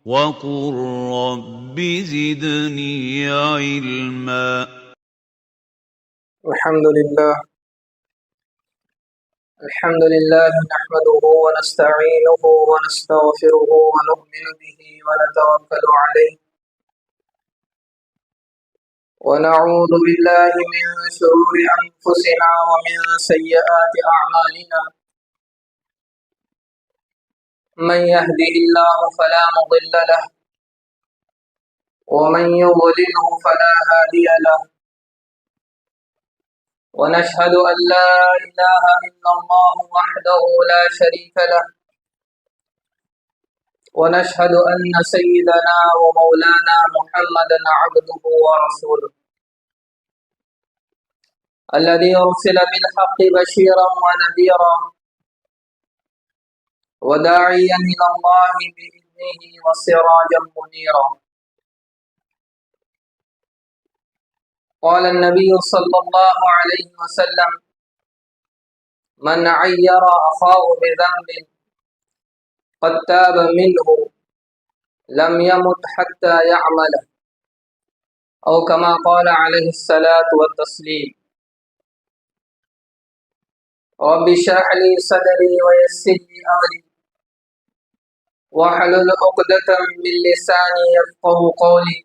وقل رب زدني علما. الحمد لله نحمده ونستعينه ونستغفره ونؤمن به ونتوكل عليه ونعوذ بالله من شرور أنفسنا ومن سيئات أعمالنا من يهده الله فلا مضل له ومن يضلله فلا هادي له ونشهد أن لا إله إلا الله وحده لا شريك له ونشهد أن سيدنا ومولانا محمدا عبده ورسوله الذي أرسل بالحق بشيرا ونذيرا وداعيا إلى الله بإذنه وسراجا منيرا. قال النبي صلى الله عليه وسلم: من عير أخاه بذنب قد تاب منه لم يمت حتى يعمله، أو كما قال عليه الصلاة والتسليم. رب اشرح لي صدري ويسر لي أمري واحلل عقدة من لساني يفقهوا قولي.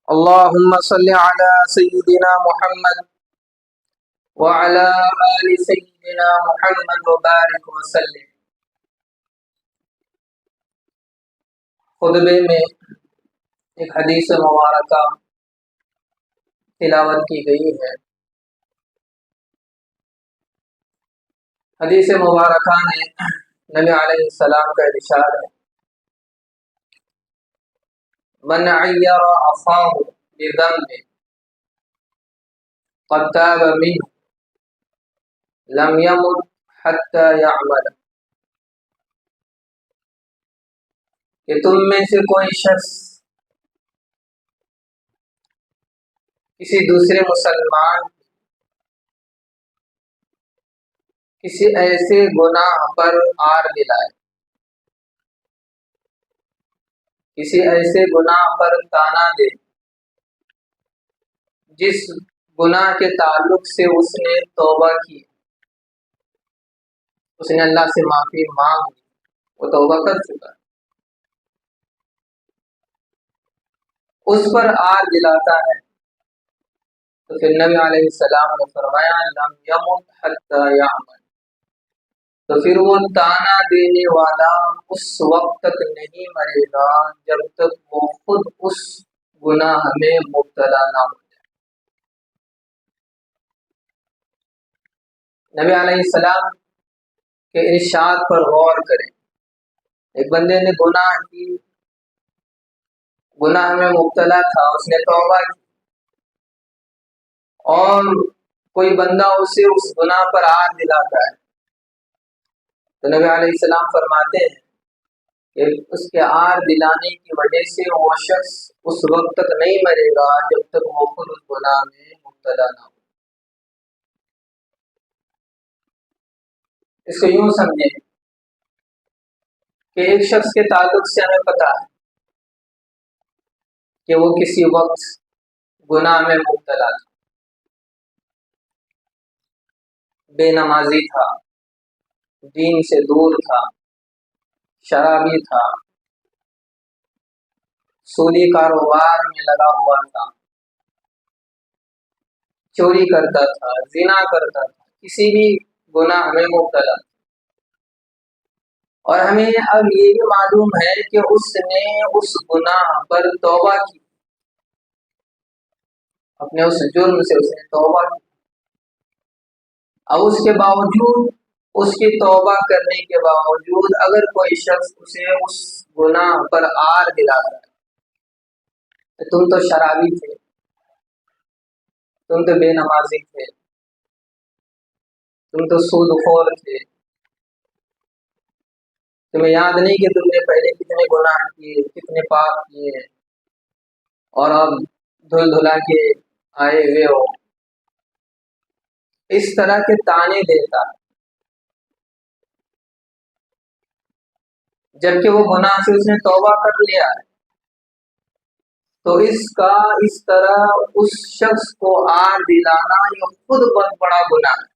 اللهم صل على سيدنا محمد وعلى آل سيدنا محمد وبارك وسلم. خطبے میں ایک حدیث مبارکہ تلاوت کی گئی ہے. حدیث مبارکہ میں نبی علیہ السلام کا ارشاد ہے: من عیر اخاہ بذنب قد تاب منه لم يمت حتى يعمل. کہ تم میں سے کوئی شخص کسی دوسرے مسلمان کسی ایسے گناہ پر آر دلائے، کسی ایسے گناہ پر تانا دے جس گناہ کے تعلق سے اس نے توبہ کی، اس نے اللہ سے معافی مانگ لی، وہ توبہ کر چکا، اس پر آر دلاتا ہے، تو پھر نبی علیہ السلام نے فرمایا: لم یمت حتی یعمل. تو پھر وہ تانا دینے والا اس وقت تک نہیں مرے گا جب تک وہ خود اس گناہ میں مبتلا نہ ہو جائے. نبی علیہ السلام کے ارشاد پر غور کریں. ایک بندے نے گناہ کی، گناہ میں مبتلا تھا، اس نے توبہ کی، اور کوئی بندہ اسے اس گناہ پر آر دلاتا ہے، تو نبی علیہ السلام فرماتے ہیں کہ اس کے آر دلانے کی وجہ سے وہ شخص اس وقت تک نہیں مرے گا جب تک وہ خود اس گناہ میں مبتلا نہ ہو. اس کو یوں سمجھیں کہ ایک شخص کے تعلق سے ہمیں پتہ ہے کہ وہ کسی وقت گناہ میں مبتلا تھا، بے نمازی تھا، دین سے دور تھا، شرابی تھا، سودی کاروبار میں لگا ہوا تھا، چوری کرتا تھا، زنا کرتا تھا، کسی بھی گناہ میں مبتلا. اور ہمیں اب یہ بھی معلوم ہے کہ اس نے اس گناہ پر توبہ کی، اپنے اس جرم سے اس نے توبہ کی. اب اس کے باوجود، اس کی توبہ کرنے کے باوجود اگر کوئی شخص اسے اس گناہ پر آر دلاتا ہے کہ تم تو شرابی تھے، تم تو بے نمازی تھے، تم تو سود خور تھے، تمہیں یاد نہیں کہ تم نے پہلے کتنے گناہ کیے، کتنے پاپ کیے، اور اب دھل دھلا کے آئے ہوئے ہو. اس طرح کے تانے دیتا جبکہ وہ گناہ سے اس نے توبہ کر لیا ہے، تو اس کا اس طرح اس شخص کو آر دلانا یہ خود بہت بڑا گناہ ہے،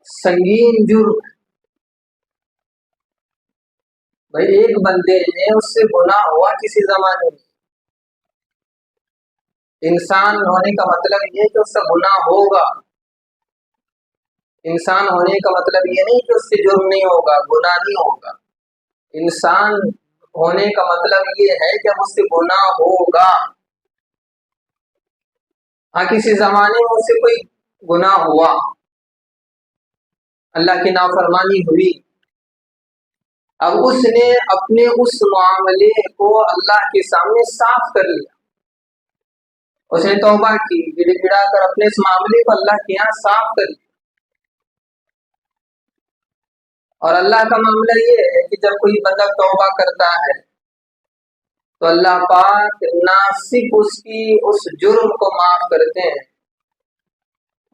سنگین جرم ہے۔ بھائی ایک بندے نے اس سے گناہ ہوا کسی زمانے میں، انسان ہونے کا مطلب یہ کہ اس سے گناہ ہوگا، انسان ہونے کا مطلب یہ نہیں کہ اس سے جرم نہیں ہوگا، گناہ نہیں ہوگا۔ انسان ہونے کا مطلب یہ ہے کہ اس سے گناہ ہوگا۔ ہاں کسی زمانے میں اس سے کوئی گناہ ہوا، اللہ کی نافرمانی ہوئی، اب اس نے اپنے اس معاملے کو اللہ کے سامنے صاف کر لیا، اس نے توبہ کی، گڑ گڑا کر اپنے اس معاملے کو اللہ کے یہاں صاف کر لیا۔ اور اللہ کا معاملہ یہ ہے کہ جب کوئی بندہ توبہ کرتا ہے تو اللہ پاک نہ صرف اس کی اس جرم کو معاف کرتے ہیں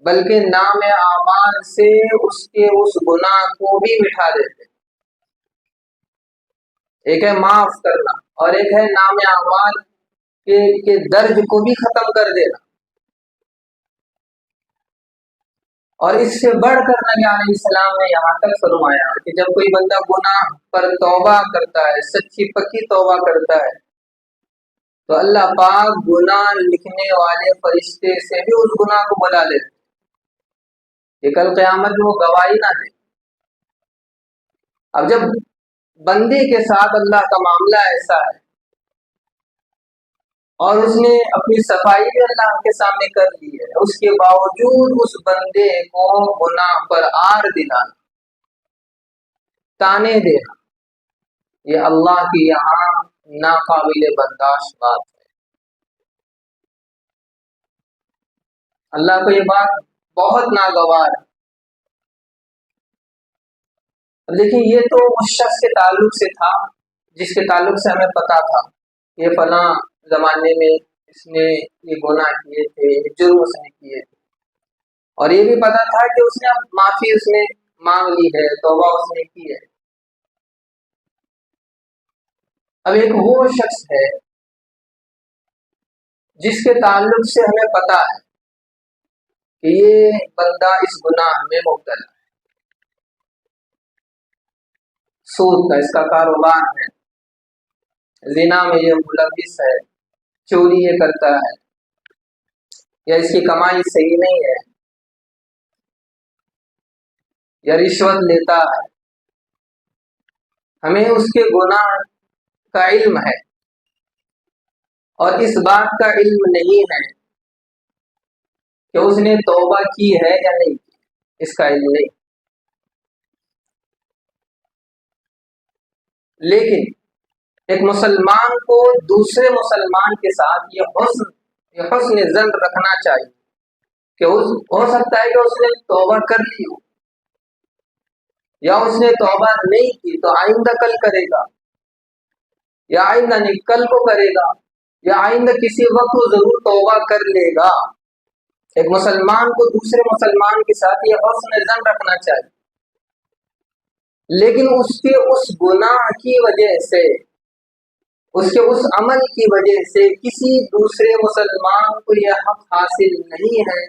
بلکہ نام اعمال سے اس کے اس گناہ کو بھی مٹھا دیتے ہیں۔ ایک ہے معاف کرنا اور ایک ہے نام اعمال کے درج کو بھی ختم کر دینا۔ اور اس سے بڑھ کر نبی علیہ السلام نے یہاں تک فرمایا کہ جب کوئی بندہ گناہ پر توبہ کرتا ہے، سچی پکی توبہ کرتا ہے، تو اللہ پاک گناہ لکھنے والے فرشتے سے بھی اس گناہ کو بلا لیتے کہ کل قیامت میں وہ گواہی نہ دے۔ اب جب بندے کے ساتھ اللہ کا معاملہ ایسا ہے اور اس نے اپنی صفائی بھی اللہ کے سامنے کر لی ہے، اس کے باوجود اس بندے کو گناہ پر آر دلانا، تانے دینا، یہ اللہ کی یہاں ناقابل برداشت بات ہے۔ اللہ کو یہ بات بہت ناگوار ہے۔ لیکن یہ تو اس شخص کے تعلق سے تھا جس کے تعلق سے ہمیں پتا تھا یہ فلاں زمانے میں اس نے یہ گناہ کیے تھے، یہ جرم اس نے کیے تھے، اور یہ بھی پتا تھا کہ اس نے اب معافی اس نے مانگ لی ہے، توبہ اس نے کی ہے۔ اب ایک وہ شخص ہے جس کے تعلق سے ہمیں پتا ہے کہ یہ بندہ اس گناہ میں مبتلا ہے، سود کا اس کا کاروبار ہے، زنا میں یہ ملوث ہے، چوری یہ کرتا ہے، یا اس کی کمائی صحیح نہیں ہے، یا رشوت لیتا ہے۔ ہمیں اس کے گناہ کا علم ہے اور اس بات کا علم نہیں ہے کہ اس نے توبہ کی ہے یا نہیں کی، اس کا علم نہیں۔ لیکن ایک مسلمان کو دوسرے مسلمان کے ساتھ یہ حسن ظن رکھنا چاہیے کہ ہو سکتا ہے کہ اس نے توبہ کر لی ہو، یا اس نے توبہ نہیں کی تو آئندہ کل کرے گا، یا آئندہ نہیں کل کو کرے گا، یا آئندہ کسی وقت وہ ضرور توبہ کر لے گا۔ ایک مسلمان کو دوسرے مسلمان کے ساتھ یہ حسن ظن رکھنا چاہیے، لیکن اس کے اس گناہ کی وجہ سے، اس کے اس عمل کی وجہ سے کسی دوسرے مسلمان کو یہ حق حاصل نہیں ہے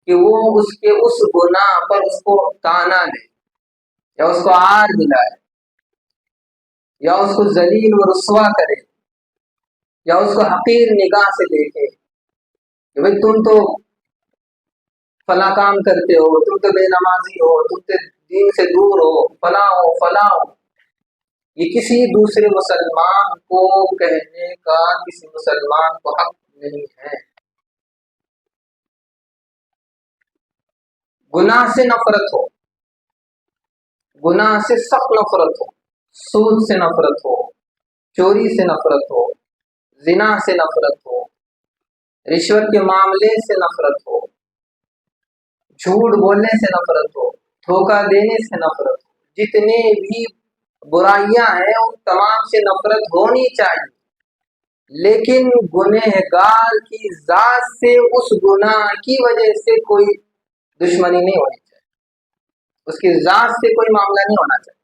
کہ وہ اس کے اس گناہ پر اس کو تانا دے، یا اس کو عار دلائے، یا اس کو ذلیل و رسوا کرے، یا اس کو حقیر نگاہ سے دیکھے کہ بھئی تم تو فلاں کام کرتے ہو، تم تو بے نمازی ہو، تم تو دین سے دور ہو، فلاں ہو فلاں ہو۔ یہ کسی دوسرے مسلمان کو کہنے کا کسی مسلمان کو حق نہیں ہے۔ گناہ سے نفرت ہو، گناہ سے سخت نفرت ہو، سود سے نفرت ہو، چوری سے نفرت ہو، زنا سے نفرت ہو، رشوت کے معاملے سے نفرت ہو، جھوٹ بولنے سے نفرت ہو، دھوکہ دینے سے نفرت ہو، جتنے بھی برائیاں ہیں ان تمام سے نفرت ہونی چاہیے، لیکن گنہگار کی ذات سے اس گناہ کی وجہ سے کوئی دشمنی نہیں ہونی چاہیے، اس کی ذات سے کوئی معاملہ نہیں ہونا چاہیے۔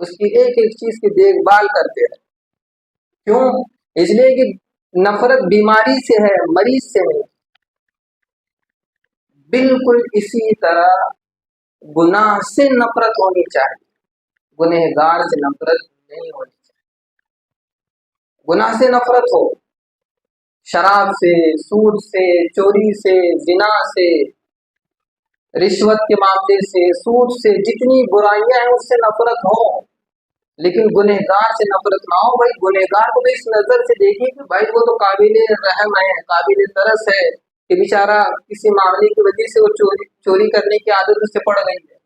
اس کی ایک ایک چیز کی دیکھ بھال کرتے رہے. کیوں؟ اس لیے کہ نفرت بیماری سے ہے، مریض سے نہیں. بالکل اسی طرح گناہ سے نفرت ہونی چاہیے، گنہگار سے نفرت نہیں ہونی چاہیے. گناہ سے نفرت ہو، شراب سے، سود سے، چوری سے، زنا سے، رشوت کے معاملے سے، سود سے، جتنی برائیاں ہیں اس سے نفرت ہو، لیکن گنہگار سے نفرت نہ ہو. بھائی گنہگار کو اس نظر سے دیکھیے کہ بھائی وہ تو قابل رحم ہے، قابل ترس ہے، کہ بیچارہ کسی معاملے کی وجہ سے وہ چوری کرنے کی عادت اس سے پڑ گئی ہے،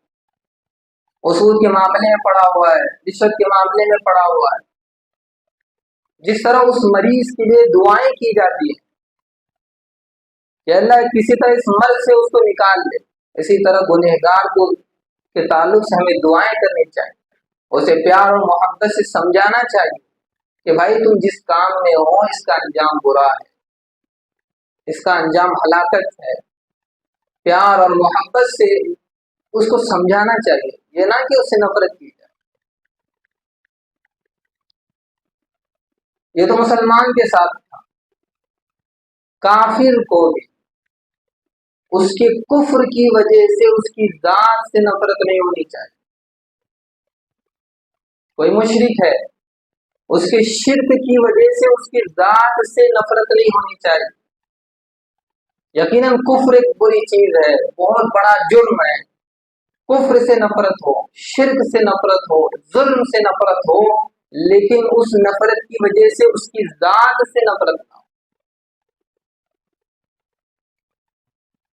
اصول کے معاملے میں پڑا ہوا ہے، رشوت کے معاملے میں پڑا ہوا ہے. جس طرح اس مریض کے لیے دعائیں کی جاتی ہیں کہ اللہ کسی طرح اس مرض سے اس کو نکال دے، اسی طرح گنہگار کو کے تعلق سے ہمیں دعائیں کرنی چاہیے، اسے پیار اور محبت سے سمجھانا چاہیے کہ بھائی تم جس کام میں ہو اس کا انجام برا ہے، اس کا انجام ہلاکت ہے. پیار اور محبت سے اس کو سمجھانا چاہیے، یہ نہ کہ اس سے نفرت کی جائے. یہ تو مسلمان کے ساتھ تھا. کافر کو بھی اس کے کفر کی وجہ سے اس کی ذات سے نفرت نہیں ہونی چاہیے. کوئی مشرک ہے، اس کے شرک کی وجہ سے اس کی ذات سے نفرت نہیں ہونی چاہیے. یقیناً کفر ایک بری چیز ہے، بہت بڑا جرم ہے. کفر سے نفرت ہو، شرک سے نفرت ہو، ظلم سے نفرت ہو، لیکن اس نفرت کی وجہ سے اس کی ذات سے نفرت نہ ہو.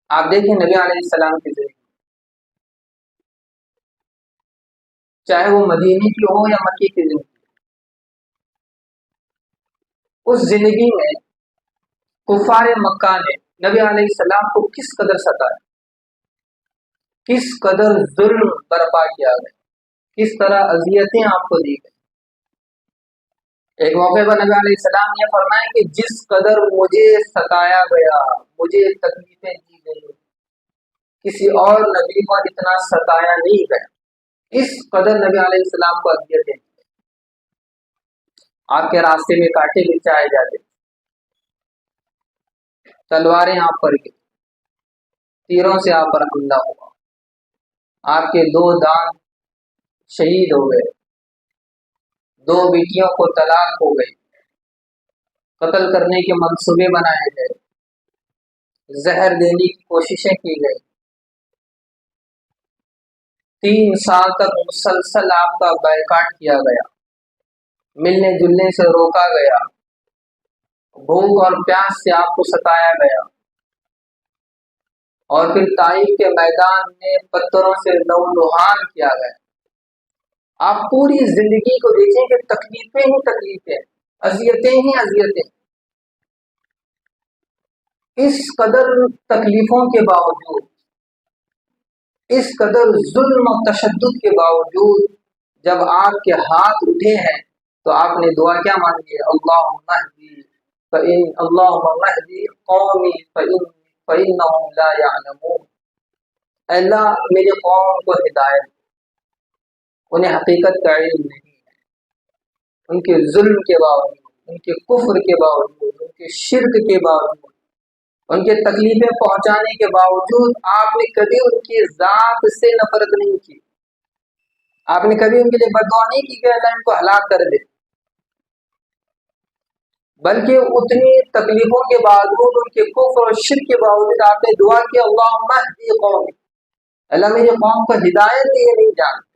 آپ دیکھیں نبی علیہ السلام کی زندگی، چاہے وہ مدینے کی ہو یا مکی کی زندگی، اس زندگی میں کفار مکہ نے نبی علیہ السلام کو کس قدر ستایا، کس قدر ظلم برپا کیا گیا، کس طرح اذیتیں آپ کو دی گئی. ایک موقع پر نبی علیہ السلام نے فرمایا کہ جس قدر مجھے ستایا گیا، مجھے تکلیفیں دی گئی، کسی اور نبی کو اتنا ستایا نہیں گیا. اس قدر نبی علیہ السلام کو اذیتیں، آپ کے راستے میں کانٹے بچھائے جاتے، تلواریں آپ پر گری، تیروں سے آپ پر حملہ ہوا، آپ کے 2 دانت شہید ہو گئے، 2 بیٹیوں کو طلاق ہو گئی، قتل کرنے کے منصوبے بنائے گئے، زہر دینے کی کوششیں کی گئی. 3 سال تک مسلسل آپ کا بائیکاٹ کیا گیا، ملنے جلنے سے روکا گیا، بھوک اور پیاس سے آپ کو ستایا گیا، اور پھر طائف کے میدان میں پتھروں سے لہوحان کیا گیا. آپ پوری زندگی کو دیکھیں کہ تکلیفیں ہی تکلیفیں، اذیتیں ہی اذیتیں. اس قدر تکلیفوں کے باوجود، اس قدر ظلم و تشدد کے باوجود جب آپ کے ہاتھ اٹھے ہیں تو آپ نے دعا کیا مانگی ہے؟ اللہم اہدی قومی فإنہم لا یعلمون. اللہ میری قوم کو ہدایت، انہیں حقیقت کا علم نہیں ہے. ان کے ظلم کے باوجود، ان کے کفر کے باوجود، ان کے شرک کے باوجود، ان کے تکلیفیں پہنچانے کے باوجود آپ نے کبھی ان کی ذات سے نفرت نہیں کی. آپ نے کبھی ان کے لیے بد دعا نہیں کی کہ اللہ ان کو ہلاک کر دے، بلکہ اتنی تکلیفوں کے باوجود، ان کے کفر اور شرک کے باوجود آپ نے دعا کی اللہم اہدی قومی، اللہ میری قوم کو ہدایت دیے نہیں جانتے.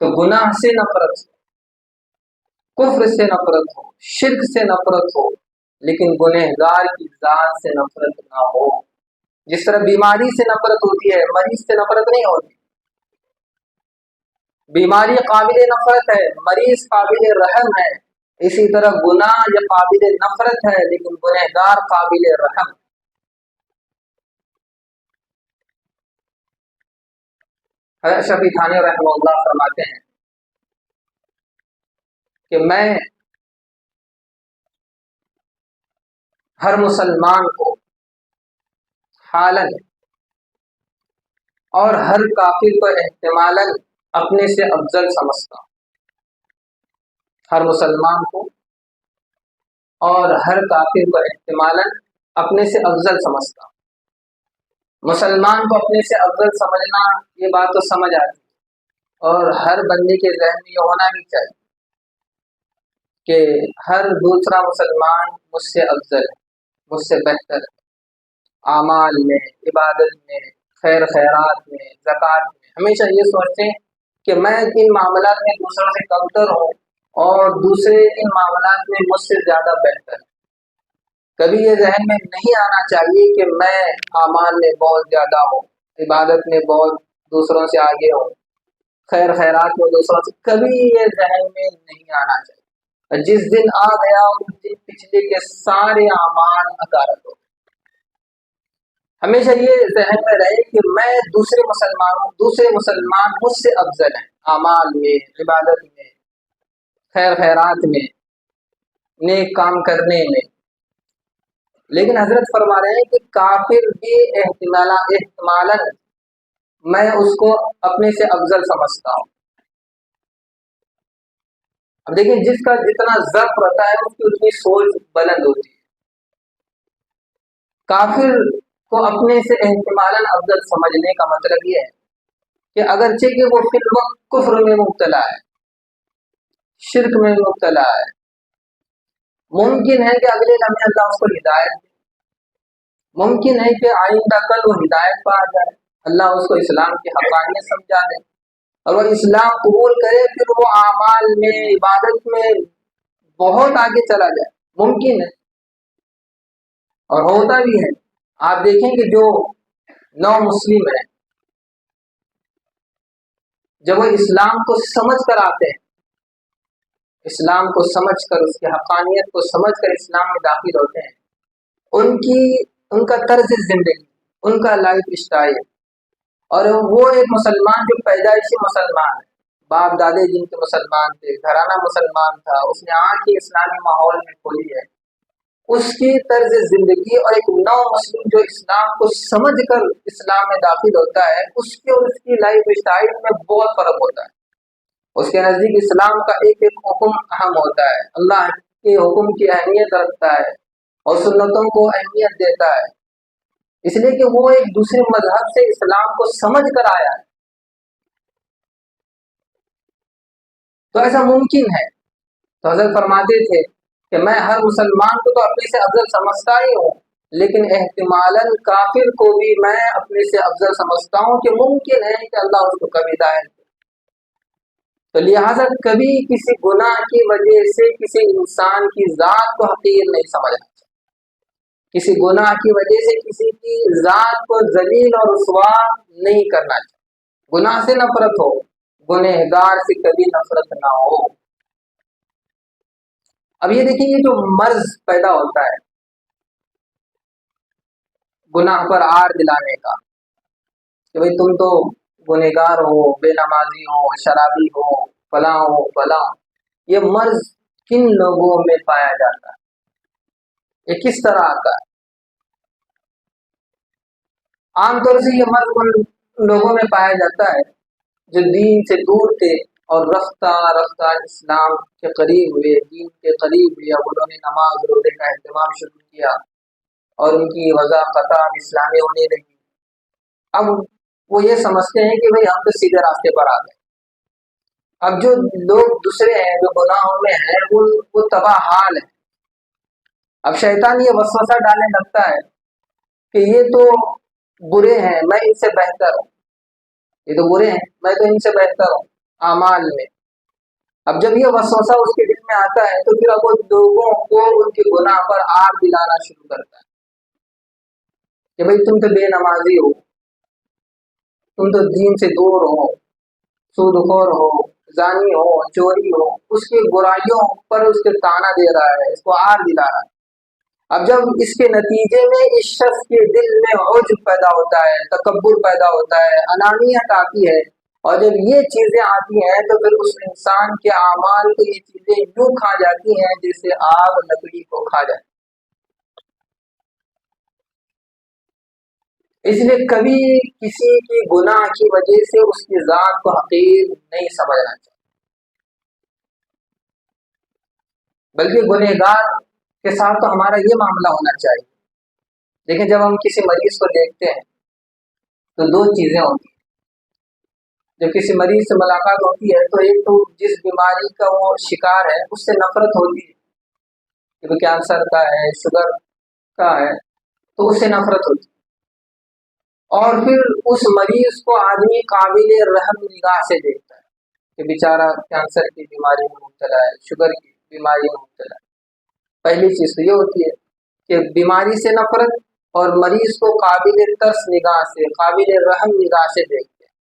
تو گناہ سے نفرت ہو، کفر سے نفرت ہو، شرک سے نفرت ہو، لیکن گنہگار کی ذات سے نفرت نہ ہو. جس طرح بیماری سے نفرت ہوتی ہے، مریض سے نفرت نہیں ہوتی. بیماری قابل نفرت ہے، مریض قابل رحم ہے، اسی طرح گناہ یہ قابل نفرت ہے لیکن گنہگار قابل رحم. حضرت شفیع تھانوی رحمہ اللہ فرماتے ہیں کہ میں ہر مسلمان کو حالاً اور ہر کافر کو احتمالاً اپنے سے افضل سمجھتا ہوں، ہر مسلمان کو اور ہر کافر کو احتمالاً اپنے سے افضل سمجھتا ہوں۔ مسلمان کو اپنے سے افضل سمجھنا، یہ بات تو سمجھ آتی ہے، اور ہر بندے کے ذہن میں یہ ہونا بھی چاہیے کہ ہر دوسرا مسلمان مجھ سے افضل ہے، مجھ سے بہتر ہے، اعمال میں، عبادت میں، خیر خیرات میں، زکوٰۃ میں۔ ہمیشہ یہ سوچیں کہ میں ان معاملات میں دوسروں سے کمتر ہوں اور دوسرے ان معاملات میں مجھ سے زیادہ بہتر ہے۔ کبھی یہ ذہن میں نہیں آنا چاہیے کہ میں اعمال میں بہت زیادہ ہوں، عبادت میں بہت دوسروں سے آگے ہوں، خیر خیرات میں دوسروں سے، کبھی یہ ذہن میں نہیں آنا چاہیے۔ جس دن آ گیا اس دن پچھلے کے سارے اعمال اکارت ہو۔ ہمیشہ یہ ذہن میں رہے کہ میں دوسرے مسلمان مجھ سے افضل ہیں، اعمال میں، عبادت میں، خیر خیرات میں، نیک کام کرنے میں۔ لیکن حضرت فرما رہے ہیں کہ کافر بھی احتمالاً میں اس کو اپنے سے افضل سمجھتا ہوں۔ اب دیکھیں، جس کا جتنا ضعف رہتا ہے اس کی اتنی سوچ بلند ہوتی ہے۔ کافر کو اپنے سے احتمالاً افضل سمجھنے کا مطلب یہ ہے کہ اگرچہ کہ وہ فی الوقت کفر میں مبتلا ہے، شرک میں مبتلا ہے، ممکن ہے کہ اگلے لمحے اللہ اس کو ہدایت دے، ممکن ہے کہ آئندہ کل وہ ہدایت پا جائے، اللہ اس کو اسلام کی حقانیت سمجھا دے، اور وہ اسلام قبول کرے، پھر وہ اعمال میں، عبادت میں بہت آگے چلا جائے، ممکن ہے اور ہوتا بھی ہے۔ آپ دیکھیں کہ جو نو مسلم ہیں، جب وہ اسلام کو سمجھ کر آتے ہیں، اسلام کو سمجھ کر، اس کی حقانیت کو سمجھ کر اسلام میں داخل ہوتے ہیں، ان کا طرز زندگی، ان کا لائف اسٹائل، اور وہ ایک مسلمان جو پیدائشی مسلمان ہے، باپ دادے جن کے مسلمان تھے، گھرانہ مسلمان تھا، اس نے آنکھ ہی اسلامی ماحول میں کھولی ہے، اس کی طرز زندگی، اور ایک نو مسلم جو اسلام کو سمجھ کر اسلام میں داخل ہوتا ہے، اس کی اور اس کی لائف اسٹائل میں بہت فرق ہوتا ہے۔ اس کے نزدیک اسلام کا ایک ایک حکم اہم ہوتا ہے، اللہ کے حکم کی اہمیت رکھتا ہے اور سنتوں کو اہمیت دیتا ہے، اس لیے کہ وہ ایک دوسرے مذہب سے اسلام کو سمجھ کر آیا ہے۔ تو ایسا ممکن ہے۔ تو حضرت فرماتے تھے کہ میں ہر مسلمان کو تو اپنے سے افضل سمجھتا ہی ہوں، لیکن احتمالاً کافر کو بھی میں اپنے سے افضل سمجھتا ہوں کہ ممکن ہے کہ اللہ اس کو کبھی ہدایت دے۔ تو لہٰذا کبھی کسی گناہ کی وجہ سے کسی انسان کی ذات کو حقیر نہیں سمجھنا چاہیے، کسی گناہ کی وجہ سے کسی کی ذات کو ذلیل اور رسوا نہیں کرنا چاہیے۔ گناہ سے نفرت ہو، گنہگار سے کبھی نفرت نہ ہو۔ اب یہ دیکھیں، یہ جو مرض پیدا ہوتا ہے گناہ پر آر دلانے کا، کہ بھئی تم تو گنہگار ہو، بے نمازی ہو، شرابی ہو، فلاں ہو فلاں، یہ مرض کن لوگوں میں پایا جاتا ہے، یہ کس طرح آتا ہے؟ عام طور سے یہ مرض ان لوگوں میں پایا جاتا ہے جو دین سے دور تھے اور رفتہ رفتہ اسلام کے قریب ہوئے، دین کے قریب ہوئے، اب انہوں نے نماز روزے کا اہتمام شروع کیا اور ان کی وضع قطار اسلامی ہونے لگی۔ اب وہ یہ سمجھتے ہیں کہ بھئی ہم تو سیدھے راستے پر آ گئے۔ اب جو لوگ دوسرے ہیں، جو گناہوں میں ہیں، وہ تباہ حال ہیں۔ اب شیطان یہ وسوسہ ڈالنے لگتا ہے کہ یہ تو برے ہیں، میں ان سے بہتر ہوں، یہ تو برے ہیں، میں تو ان سے بہتر ہوں اعمال میں۔ اب جب یہ وسوسہ اس کے دل میں آتا ہے تو پھر اب وہ لوگوں کو ان کے گناہ پر آگ دلانا شروع کرتا ہے کہ بھئی تم تو بے نمازی ہو، تم تو دین سے دور ہو، سود خور ہو، زانی ہو، چوری ہو، اس کی برائیوں پر اس کے تانا دے رہا ہے، اس کو آگ دلا رہا ہے۔ اب جب اس کے نتیجے میں اس شخص کے دل میں عجب پیدا ہوتا ہے، تکبر پیدا ہوتا ہے، انانیت آتی ہے، اور جب یہ چیزیں آتی ہیں تو پھر اس انسان کے اعمال کو یہ چیزیں یوں کھا جاتی ہیں جیسے آگ لکڑی کو کھا جاتی۔ اس لیے کبھی کسی کی گناہ کی وجہ سے اس کی ذات کو حقیر نہیں سمجھنا چاہیے، بلکہ گنہگار کے ساتھ تو ہمارا یہ معاملہ ہونا چاہیے۔ دیکھیں جب ہم کسی مریض کو دیکھتے ہیں تو دو چیزیں ہوتی ہیں۔ جب کسی مریض سے ملاقات ہوتی ہے تو ایک تو جس بیماری کا وہ شکار ہے اس سے نفرت ہوتی ہے، کہ وہ کینسر کا ہے، شوگر کا ہے، تو اس سے نفرت ہوتی ہے۔ اور پھر اس مریض کو آدمی قابل رحم نگاہ سے دیکھتا ہے کہ بیچارہ کینسر کی بیماری میں مبتلا ہے، شوگر کی بیماری میں مبتلا ہے۔ پہلی چیز تو یہ ہوتی ہے کہ بیماری سے نفرت، اور مریض کو قابل ترس نگاہ سے، قابل رحم نگاہ سے دیکھتے ہیں۔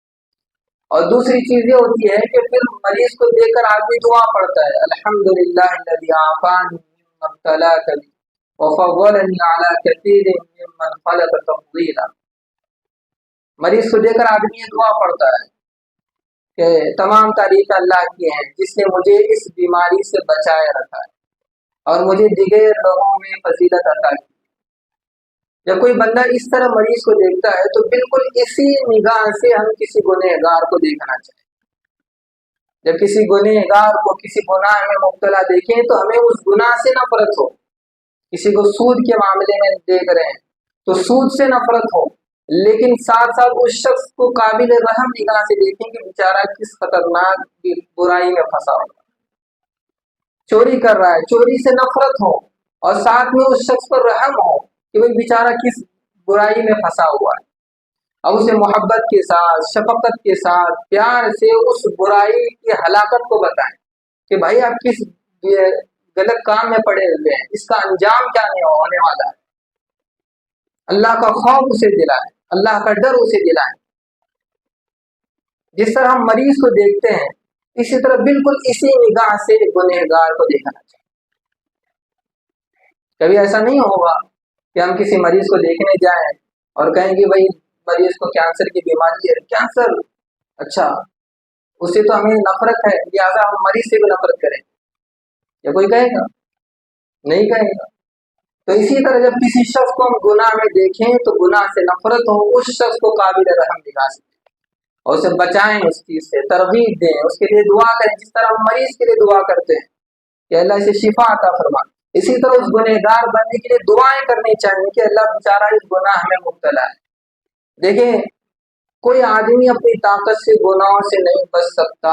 اور دوسری چیز یہ ہوتی ہے کہ پھر مریض کو دیکھ کر آدمی دعا پڑھتا ہے، الحمدللہ الذی عافانی مما ابتلاک بہ وفضلنی علی کثیر ممن خلق تفضیلا۔ مریض کو دیکھ کر آدمی یہ دعا پڑھتا ہے کہ تمام تعریف اللہ کی ہیں جس نے مجھے اس بیماری سے بچائے رکھا ہے اور مجھے دیگر لوگوں میں فضیلت عطا کی۔ جب کوئی بندہ اس طرح مریض کو دیکھتا ہے تو بالکل اسی نگاہ سے ہم کسی گنہگار کو دیکھنا چاہیے۔ جب کسی گنہگار کو کسی گناہ میں مبتلا دیکھیں تو ہمیں اس گناہ سے نفرت ہو۔ کسی کو سود کے معاملے میں دیکھ رہے ہیں تو سود سے نفرت ہو، لیکن ساتھ ساتھ اس شخص کو قابل رحم نگاہ سے دیکھیں کہ بیچارہ کس خطرناک برائی میں پھنسا ہوا، چوری کر رہا ہے، چوری سے نفرت ہو، اور ساتھ میں اس شخص پر رحم ہو کہ وہ بیچارہ کس برائی میں پھنسا ہوا ہے، اور اسے محبت کے ساتھ، شفقت کے ساتھ، پیار سے اس برائی کی ہلاکت کو بتائیں کہ بھائی آپ کس غلط کام میں پڑے ہوئے ہیں، اس کا انجام کیا نہیں ہونے والا ہے۔ اللہ کا خوف اسے دلائیں، اللہ کا ڈر اسے دلائیں۔ جس طرح ہم مریض کو دیکھتے ہیں اسی طرح بالکل اسی نگاہ سے گنہگار کو دیکھنا چاہیے۔ کبھی ایسا نہیں ہوگا کہ ہم کسی مریض کو دیکھنے جائیں اور کہیں گے بھائی مریض کو کینسر کی بیماری ہے، کینسر اچھا اس سے تو ہمیں نفرت ہے لہٰذا ہم مریض سے بھی نفرت کریں، یا کوئی کہے گا؟ نہیں کہے گا۔ تو اسی طرح جب کسی شخص کو ہم گناہ میں دیکھیں تو گناہ سے نفرت ہو، اس شخص کو قابل رحم نگاہ سے اور اسے بچائیں، اس چیز سے ترغیب دیں، اس کے لیے دعا کریں جس طرح ہم مریض کے لیے دعا کرتے ہیں کہ اللہ اسے شفا عطا فرما۔ اسی طرح اس گنہگار بندے کے لیے دعائیں کرنی چاہیے کہ اللہ بیچارہ اس گناہ میں مبتلا ہے۔ دیکھیں کوئی آدمی اپنی طاقت سے گناہوں سے نہیں بچ سکتا۔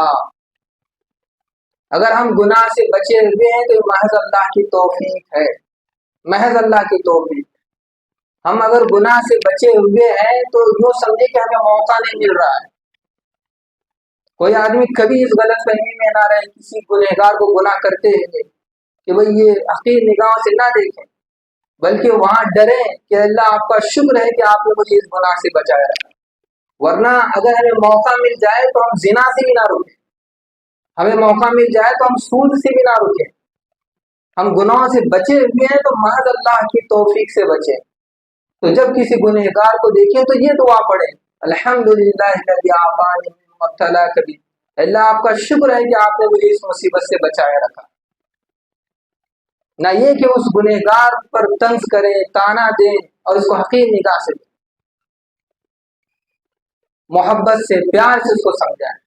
اگر ہم گناہ سے بچے ہوئے ہیں تو محض اللہ کی توفیق ہے، محض اللہ کی توفیق۔ ہم اگر گناہ سے بچے ہوئے ہیں تو یوں سمجھے کہ ہمیں موقع نہیں مل رہا ہے۔ کوئی آدمی کبھی اس غلط فہمی میں نہ رہے کسی گنہگار کو گناہ کرتے ہیں کہ بھئی یہ حقیر نگاہوں سے نہ دیکھیں، بلکہ وہاں ڈریں کہ اللہ آپ کا شکر ہے کہ آپ نے مجھے اس گناہ سے بچایا رکھا، ورنہ اگر ہمیں موقع مل جائے تو ہم زنا سے بھی نہ رکیں، ہمیں موقع مل جائے تو ہم سود سے بھی نہ رکیں۔ ہم گناہوں سے بچے ہوئے ہیں تو محض اللہ کی توفیق سے بچیں۔ تو جب کسی گنہگار کو دیکھیں تو یہ دعا پڑھیں، الحمدللہ الذی عافانی مما ابتلاک بہ، اللہ آپ کا شکر ہے کہ آپ نے مجھے اس مصیبت سے بچایا رکھا۔ نہ یہ کہ اس گنہگار پر طنز کریں، تانا دیں اور اس کو حقیر نگاہ سے دیں، محبت سے، پیار سے اس کو سمجھائیں۔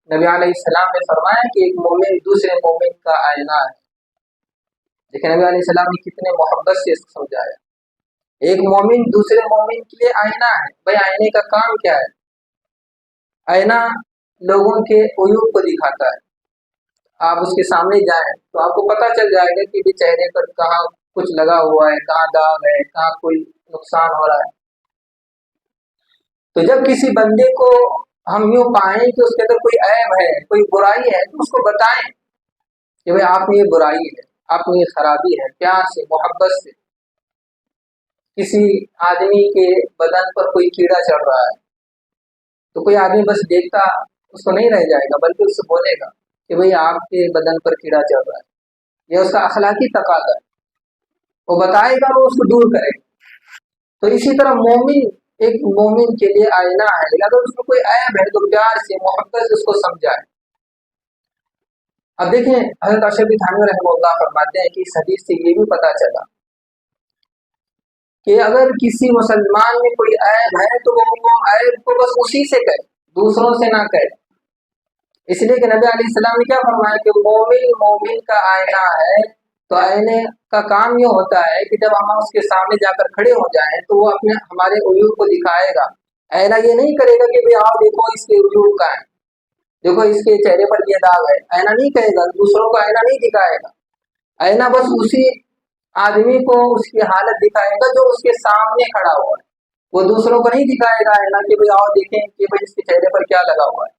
نبی علیہ السلام نے فرمایا کہ ایک مومن دوسرے مومن کا آئینہ ہے۔ لیکن نبی علیہ السلام نے کتنے محبت سے اس کو سمجھایا۔ ایک مومن دوسرے مومن کے لیے آئینہ ہے۔ بھائی آئینے کا کام کیا ہے؟ آئینہ لوگوں کے عیوب کو دکھاتا ہے۔ آپ اس کے سامنے جائیں تو آپ کو پتہ چل جائے گا کہ چہرے پر کہاں کچھ لگا ہوا ہے، کہاں داغ ہے، کہاں کوئی نقصان ہو رہا ہے۔ تو جب کسی بندے کو ہم یوں پائیں کہ اس کے اندر کوئی عیب ہے، کوئی برائی ہے، تو اس کو بتائیں کہ بھائی آپ میں یہ برائی ہے، آپ میں یہ خرابی ہے، پیار سے، محبت سے۔ کسی آدمی کے بدن پر کوئی کیڑا چڑھ رہا ہے تو کوئی آدمی بس دیکھتا اس کو نہیں رہ جائے گا، بلکہ اس سے بولے گا کہ بھئی آپ کے بدن پر کیڑا چڑھ رہا ہے، یہ اس کا اخلاقی تقاضا ہے، وہ بتائے گا، وہ اس کو دور کرے گا۔ تو اسی طرح مومن ایک مومن کے لیے آئینہ ہے، اگر اس میں کوئی عیب ہے تو پیار سے، محبت سے اس کو سمجھائے۔ اب دیکھیں حضرت اشرف تھانوی رحمہ اللہ فرماتے ہیں کہ اس حدیث سے یہ بھی پتہ چلا کہ اگر کسی مسلمان میں کوئی عیب ہے تو وہ عیب کو بس اسی سے کہے، دوسروں سے نہ کہے. اس لیے کہ نبی علیہ السلام نے کیا فرمایا کہ مومن کا آئینہ ہے. تو آئینے کا کام یہ ہوتا ہے کہ جب ہم اس کے سامنے جا کر کھڑے ہو جائیں تو وہ اپنے ہمارے عیوب کو دکھائے گا. آئینہ یہ نہیں کرے گا کہ آؤ دیکھو اس کے عیوب کا ہے، دیکھو اس کے چہرے پر یہ داغ ہے. آئینہ نہیں کہے گا، دوسروں کو آئینہ نہیں دکھائے گا. آئینہ بس اسی آدمی کو اس کی حالت دکھائے گا جو اس کے سامنے کھڑا ہوا ہے. وہ دوسروں کو نہیں دکھائے گا آئینہ کہ آؤ دیکھیں کہ اس کے چہرے پر کیا لگا ہوا ہے.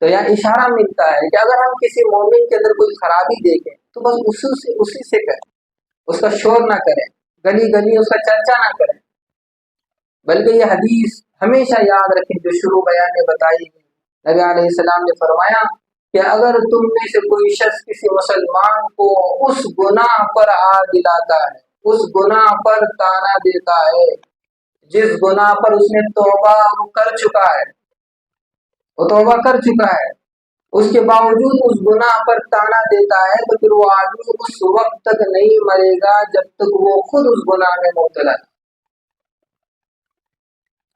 تو یہاں اشارہ ملتا ہے کہ اگر ہم کسی مومن کے اندر کوئی خرابی دیکھیں تو بس اسی سے کریں، اس کا شور نہ کریں، گلی گلی اس کا چرچا نہ کریں، بلکہ یہ حدیث ہمیشہ یاد رکھیں جو شروع بیان میں بتائی گئی. نبی علیہ السلام نے فرمایا کہ اگر تم میں سے کوئی شخص کسی مسلمان کو اس گناہ پر آ دلاتا ہے، اس گناہ پر تانا دیتا ہے جس گناہ پر اس نے توبہ کر چکا ہے، وہ توبہ کر چکا ہے، اس کے باوجود اس گناہ پر تانا دیتا ہے، تو پھر وہ آدمی اس وقت تک نہیں مرے گا جب تک وہ خود اس گناہ میں مبتلا ہے.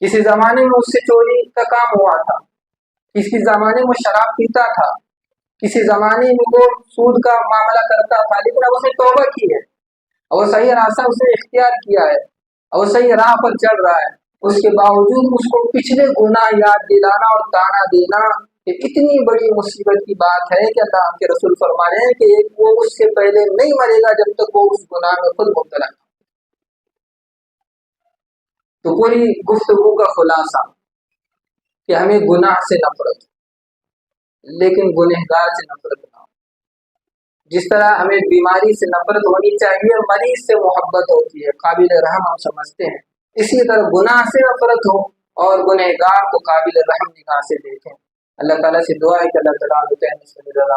کسی زمانے میں اس سے چوری کا کام ہوا تھا، کسی زمانے میں شراب پیتا تھا، کسی زمانے میں وہ سود کا معاملہ کرتا تھا، لیکن اب اس نے توبہ کی ہے اور وہ صحیح راستہ اس نے اختیار کیا ہے اور وہ صحیح راہ پر چل رہا ہے. اس کے باوجود اس کو پچھلے گناہ یاد دلانا اور تانا دینا یہ اتنی بڑی مصیبت کی بات ہے کہ اللہ کے رسول فرما رہے ہیں کہ وہ اس سے پہلے نہیں مرے گا جب تک وہ اس گناہ میں خود مبتلا. تو پوری گفتگو کا خلاصہ کہ ہمیں گناہ سے نفرت، لیکن گنہگار سے نفرت نہ ہو. جس طرح ہمیں بیماری سے نفرت ہونی چاہیے، مریض سے محبت ہوتی ہے، قابل رحم ہم سمجھتے ہیں، اسی طرح گناہ سے نفرت ہو اور گنہگار کو قابل رحم نگاہ سے دیکھیں. اللہ تعالیٰ سے دعا ہے کہ اللہ تعالیٰ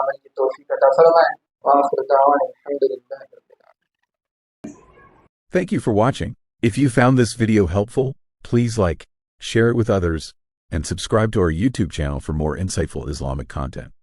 عمل کی توفیق عطا فرمائے. وآخر دعوانا الحمدللہ رب العالمین. Thank you for watching. If you found this video helpful, please like, share it with others, and subscribe to our YouTube channel for more insightful Islamic content.